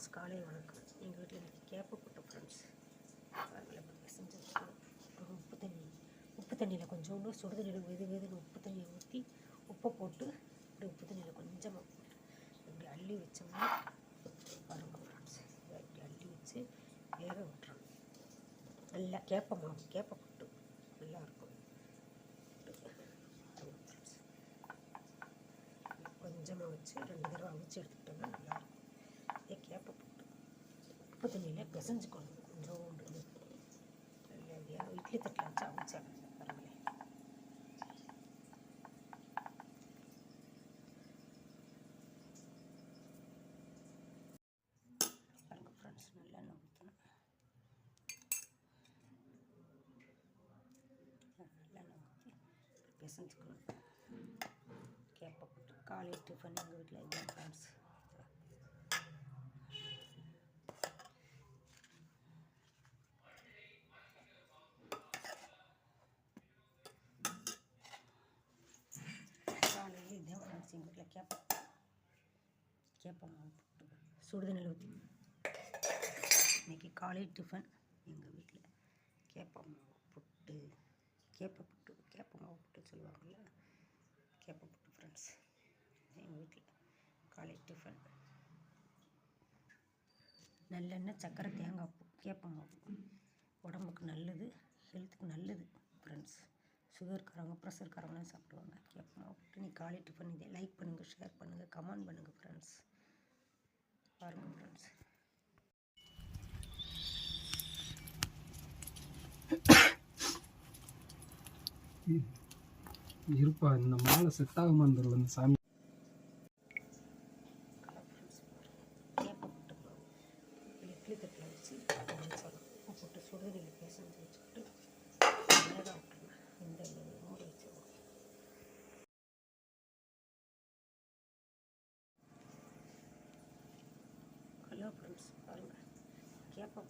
Friends, காலை வணக்கம். எங்கள் வீட்டில் இன்றைக்கி கேப்பை புட்டு ஃப்ரெண்ட்ஸ். செஞ்சு உப்பு தண்ணியில் கொஞ்சோண்டு சுடு தண்ணியில் வெதுன்னு உப்பு தண்ணியை ஊற்றி உப்பை போட்டு இப்படி உப்பு தண்ணியில் கொஞ்சமாக போட்டு இப்படி அள்ளி வச்சோம்னா பாருங்கள் ஃப்ரெண்ட்ஸ், இப்படி அள்ளி வச்சு வேக விட்டுறோம். நல்லா கேப்பை புட்டு நல்லாயிருக்கும். கொஞ்சமாக வச்சு 2 தடவை அவிச்சு எடுத்துக்கிட்டோம்னா நல்லாயிருக்கும். இதே கேப்பை புட்டு உப்பு தண்ணியில் பிசைஞ்சுக்கணும். கொஞ்சோண்டு நல்லா இட்லி தட்டில் வச்சு அவிச்சாங்க பாருங்களேன். பாருங்கள் ஃப்ரெண்ட்ஸ், நல்லெண்ணெய் ஊற்றணும். நல்லெண்ணெய் ஊற்றி பிசைஞ்சுக்கணும். கேப்பை புட்டு காலை டிஃபன் எங்கள் வீட்டில் இதுதான் ஃப்ரெண்ட்ஸ். காலையில் இதுதான் ஃப்ரெண்ட்ஸ் எங்கள் வீட்டில் கேப்பை மாவு புட்டு சுடுதண்ணில் ஊற்றி இன்றைக்கி காலை டிஃபன் எங்கள் வீட்டில் கேப்பை மாவு புட்டு சொல்லுவாங்கள்ல, கேப்பை புட்டு ஃப்ரெண்ட்ஸ். எங்கள் வீட்டில் காலை டிஃபன் நல்லெண்ணெய், சர்க்கரை, தேங்காய் பூ, கேப்பை மாவு உடம்புக்கு நல்லது, ஹெல்த்துக்கு நல்லது ஃப்ரெண்ட்ஸ். சுகர்காரவங்க ப்ரெஷர்காரவங்களாம் சாப்பிடுவாங்க கேப்பை மாவு புட்டு. நீ காலை டிஃபன் இதே லைக் பண்ணுங்கள், ஷேர் பண்ணுங்கள், கமெண்ட் பண்ணுங்கள் ஃப்ரெண்ட்ஸ். பாருங்கள் ஃப்ரெண்ட்ஸ், இருப்பா இந்த மாலை செட் ஆகாம வந்துடும் அந்த சாமி. கேப்பை புட்டு இட்லி தட்டில் வச்சு உப்பு போட்டு சுடுதண்ணியில் பிசைஞ்சு வச்சுக்கிட்டு வேக விட்டுருங்க. இந்த மூடி வச்சு ஹலோ ஃப்ரெண்ட்ஸ், பாருங்கள் கேப்பை